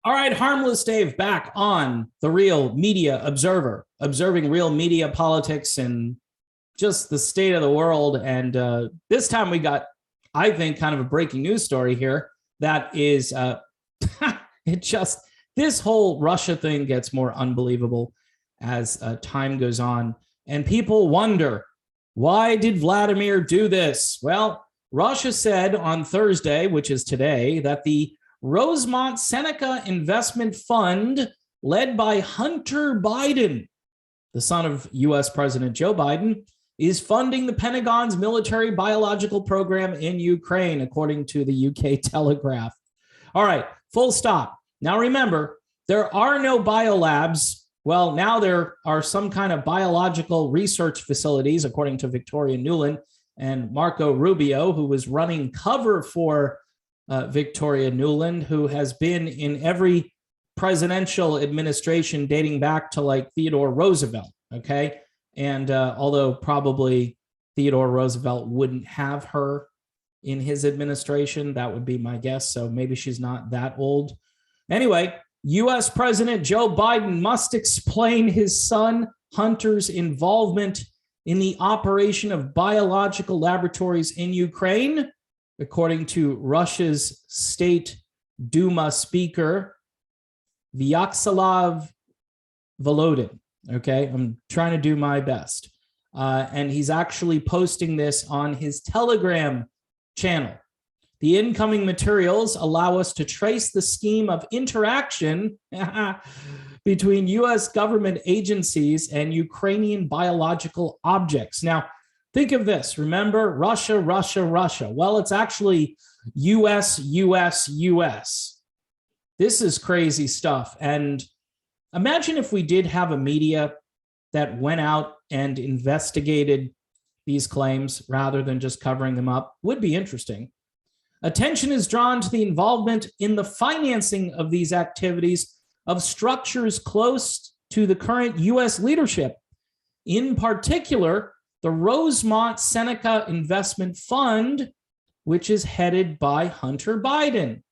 All right, Harmless Dave back on the Real Media Observer, observing real media politics and just the state of the world. And this time we got, I think, kind of a breaking news story here. That is, it just, this whole Russia thing gets more unbelievable as time goes on. And people wonder, why did Vladimir do this? Well, Russia said on Thursday, which is today, that the Rosemont Seneca Investment Fund, led by Hunter Biden, the son of U.S. President Joe Biden, is funding the Pentagon's military biological program in Ukraine, according to the UK Telegraph. All right, full stop. Now remember, there are no biolabs. Well, now there are some kind of biological research facilities, according to Victoria Nuland and Marco Rubio, who was running cover for Victoria Nuland, who has been in every presidential administration dating back to like Theodore Roosevelt, okay? And although probably Theodore Roosevelt wouldn't have her in his administration, that would be my guess. So maybe she's not that old. Anyway, U.S. President Joe Biden must explain his son Hunter's involvement in the operation of biological laboratories in Ukraine, according to Russia's State Duma Speaker, Vyacheslav Volodin. Okay, I'm trying to do my best. And he's actually posting this on his Telegram channel. The incoming materials allow us to trace the scheme of interaction between U.S. government agencies and Ukrainian biological objects. Now, think of this. Remember, Russia, Russia, Russia. Well, it's actually U.S., U.S., U.S. This is crazy stuff. And imagine if we did have a media that went out and investigated these claims rather than just covering them up. Would be interesting. Attention is drawn to the involvement in the financing of these activities of structures close to the current U.S. leadership. In particular, the Rosemont Seneca Investment Fund, which is headed by Hunter Biden.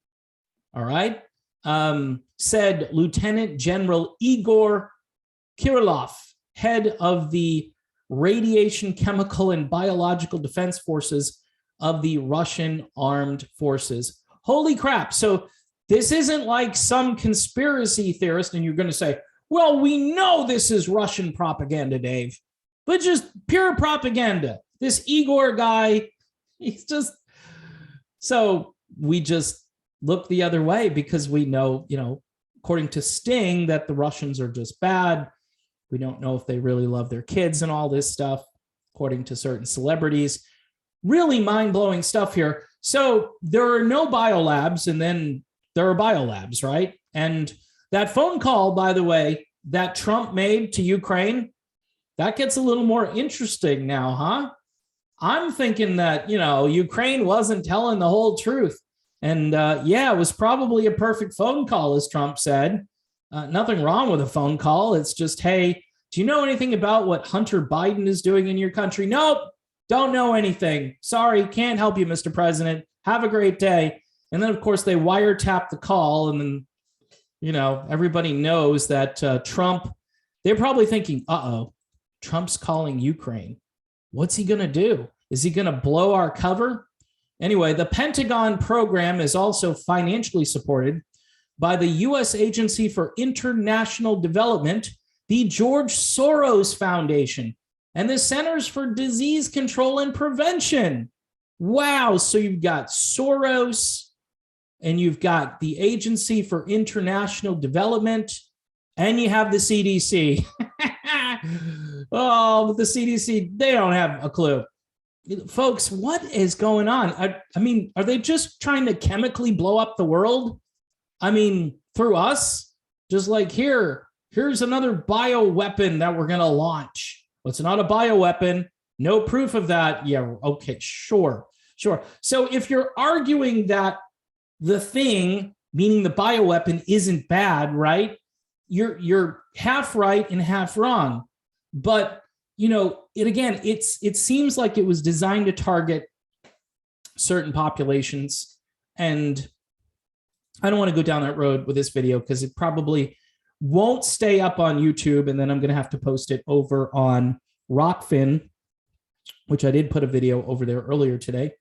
All right. Said Lieutenant General Igor Kirillov, head of the Radiation, Chemical, and Biological Defense Forces of the Russian Armed Forces. Holy crap. So this isn't like some conspiracy theorist, and you're going to say, well, we know this is Russian propaganda, Dave, but just pure propaganda. This Igor guy, he's just, so we just look the other way because we know, according to Sting, that the Russians are just bad. We don't know if they really love their kids and all this stuff, according to certain celebrities. Really mind-blowing stuff here. So there are no biolabs, and then there are biolabs, right? And that phone call, by the way, that Trump made to Ukraine, that gets a little more interesting now, huh? I'm thinking that, Ukraine wasn't telling the whole truth. And it was probably a perfect phone call, as Trump said. Nothing wrong with a phone call. It's just, hey, do you know anything about what Hunter Biden is doing in your country? Nope, don't know anything. Sorry, can't help you, Mr. President. Have a great day. And then, of course, they wiretap the call. And then, everybody knows that Trump, they're probably thinking, uh-oh, Trump's calling Ukraine. What's he going to do? Is he going to blow our cover? Anyway, the Pentagon program is also financially supported by the U.S. Agency for International Development, the George Soros Foundation, and the Centers for Disease Control and Prevention. Wow. So you've got Soros, and you've got the Agency for International Development, and you have the CDC. Oh, but the CDC, they don't have a clue. Folks, what is going on? I mean, are they just trying to chemically blow up the world? I mean, through us? Just like here's another bioweapon that we're going to launch. Well, it's not a bioweapon. No proof of that. Yeah, okay, sure. So if you're arguing that the thing, meaning the bioweapon, isn't bad, right? You're half right and half wrong. But it seems like it was designed to target certain populations, and I don't want to go down that road with this video because it probably won't stay up on YouTube, and then I'm going to have to post it over on Rockfin, which I did put a video over there earlier today.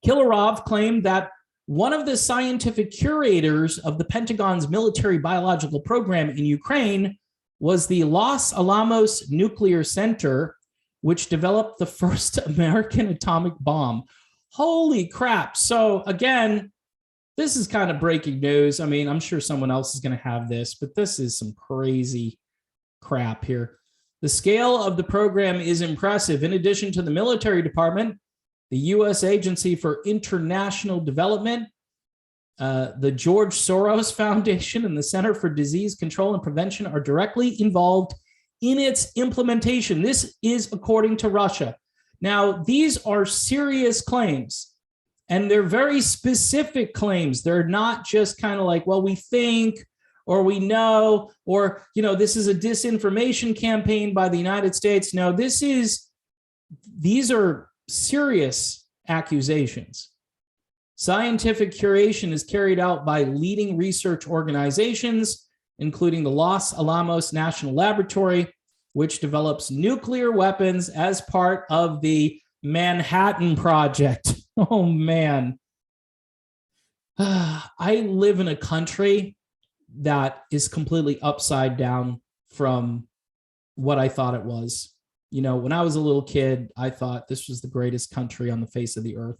Kilarov claimed that one of the scientific curators of the Pentagon's military biological program in Ukraine was the Los Alamos Nuclear Center, which developed the first American atomic bomb. Holy crap. So again, this is kind of breaking news. I mean, I'm sure someone else is going to have this, but this is some crazy crap here. The scale of the program is impressive. In addition to the military department, the U.S. Agency for International Development, the George Soros Foundation, and the Center for Disease Control and Prevention are directly involved in its implementation. This is according to Russia. Now, these are serious claims, and they're very specific claims. They're not just kind of like, well, we think, or we know, or, you know, this is a disinformation campaign by the United States. No, these are serious accusations. Scientific curation is carried out by leading research organizations, including the Los Alamos National Laboratory, which develops nuclear weapons as part of the Manhattan Project. Oh, man. I live in a country that is completely upside down from what I thought it was. You know, when I was a little kid, I thought this was the greatest country on the face of the earth.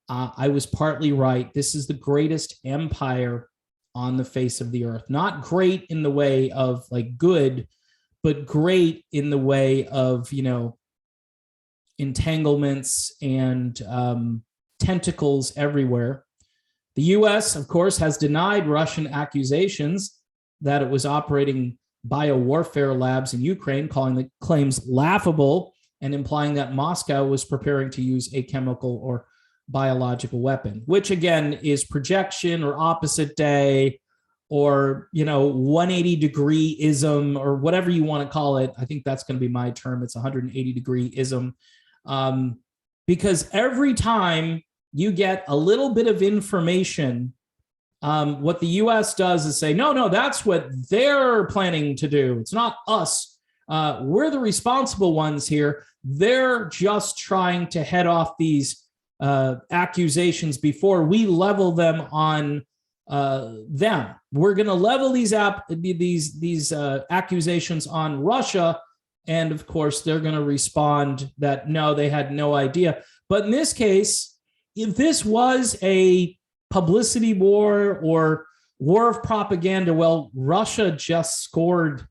I was partly right. This is the greatest empire on the face of the earth. Not great in the way of like good, but great in the way of, you know, entanglements and tentacles everywhere. The U.S., of course, has denied Russian accusations that it was operating biowarfare labs in Ukraine, calling the claims laughable and implying that Moscow was preparing to use a chemical or biological weapon, which again is projection or opposite day or, you know, 180-degree-ism or whatever you want to call it. I think that's going to be my term. It's 180-degree-ism. Because every time you get a little bit of information, what the U.S. does is say, no, that's what they're planning to do. It's not us. We're the responsible ones here. They're just trying to head off these accusations before we level them on them. We're going to level these accusations on Russia. And of course, they're going to respond that, no, they had no idea. But in this case, if this was a publicity war or war of propaganda, well, Russia just scored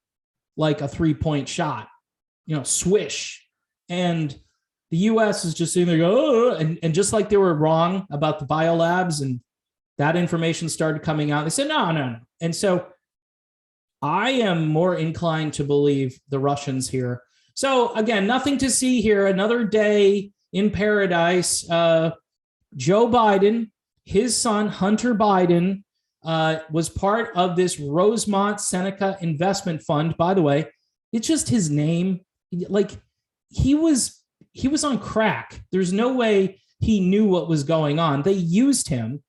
like a 3-point shot, you know, swish. And the U.S. is just sitting there going, oh, and just like they were wrong about the biolabs and that information started coming out, they said, no. And so I am more inclined to believe the Russians here. So again, nothing to see here. Another day in paradise. Joe Biden, his son, Hunter Biden, was part of this Rosemont Seneca Investment Fund. By the way, it's just his name. Like he was on crack. There's no way he knew what was going on. They used him,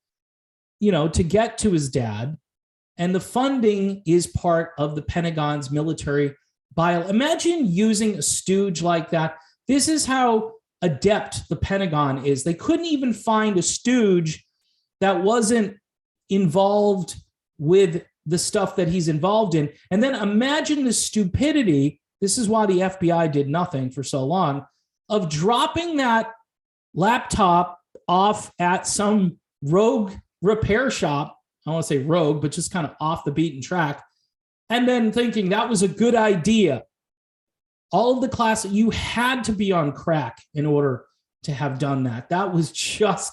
you know, to get to his dad. And the funding is part of the Pentagon's military Imagine using a stooge like that. This is how adept the Pentagon is. They couldn't even find a stooge that wasn't involved with the stuff that he's involved in. And then imagine the stupidity. This is why the FBI did nothing for so long, of dropping that laptop off at some rogue repair shop. I don't want to say rogue, but just kind of off the beaten track. And then thinking that was a good idea. All of the class, you had to be on crack in order to have done that. That was just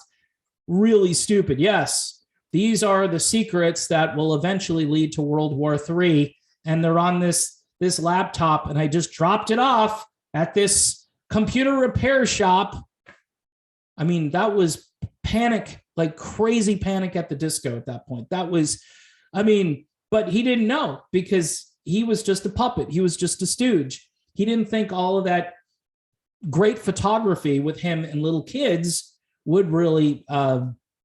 really stupid. Yes, these are the secrets that will eventually lead to World War III. And they're on this laptop, and I just dropped it off at this computer repair shop. I mean, that was panic, like crazy panic at the disco at that point. That was, I mean, but he didn't know because he was just a puppet. He was just a stooge. He didn't think all of that great photography with him and little kids would really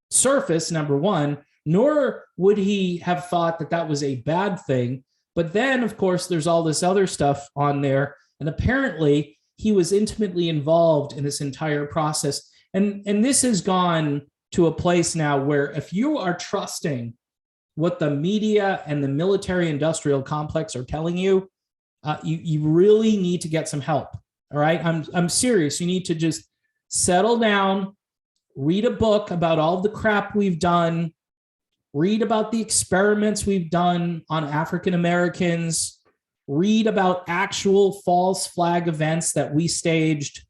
surface, number one. nor would he have thought that that was a bad thing. But then, of course, there's all this other stuff on there. And apparently, he was intimately involved in this entire process. And this has gone to a place now where if you are trusting what the media and the military industrial complex are telling you, you really need to get some help. All right. I'm serious. You need to just settle down, read a book about all the crap we've done, read about the experiments we've done on African Americans, read about actual false flag events that we staged.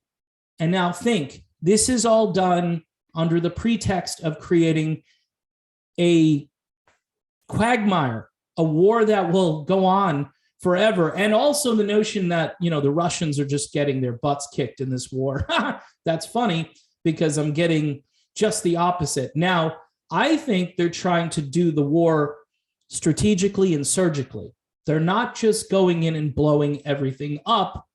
And now think, this is all done under the pretext of creating a quagmire, a war that will go on forever. And also the notion that, the Russians are just getting their butts kicked in this war. That's funny because I'm getting just the opposite. Now, I think they're trying to do the war strategically and surgically. They're not just going in and blowing everything up,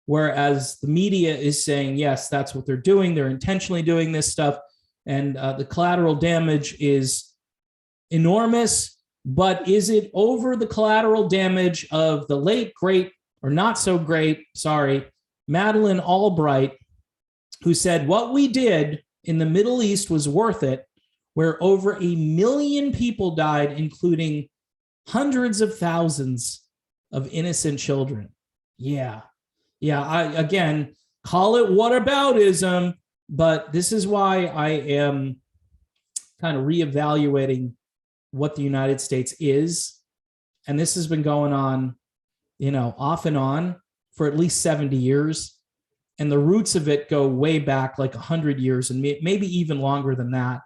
whereas the media is saying, yes, that's what they're doing. They're intentionally doing this stuff. And the collateral damage is enormous. But is it over the collateral damage of the late, great, or not so great, Madeleine Albright, who said what we did in the Middle East was worth it, where over 1 million people died, including hundreds of thousands of innocent children. Yeah. Again, call it whataboutism, but this is why I am kind of reevaluating what the United States is. And this has been going on, off and on for at least 70 years. And the roots of it go way back like 100 years and maybe even longer than that.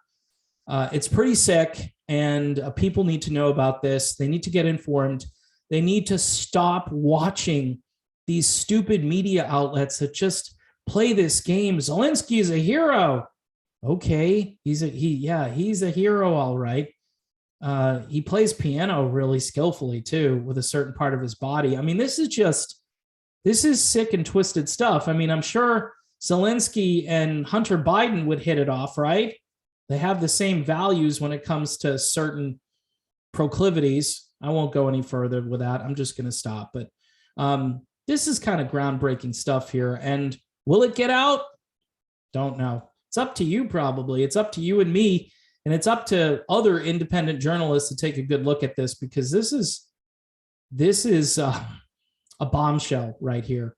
It's pretty sick, and people need to know about this. They need to get informed. They need to stop watching these stupid media outlets that just play this game. Zelensky is a hero. Okay, he's a hero, all right. He plays piano really skillfully too, with a certain part of his body. I mean, this is sick and twisted stuff. I mean, I'm sure Zelensky and Hunter Biden would hit it off, right? They have the same values when it comes to certain proclivities. I won't go any further with that. I'm just going to stop. But this is kind of groundbreaking stuff here. And will it get out? Don't know. It's up to you, probably. It's up to you and me. And it's up to other independent journalists to take a good look at this, because this is a bombshell right here.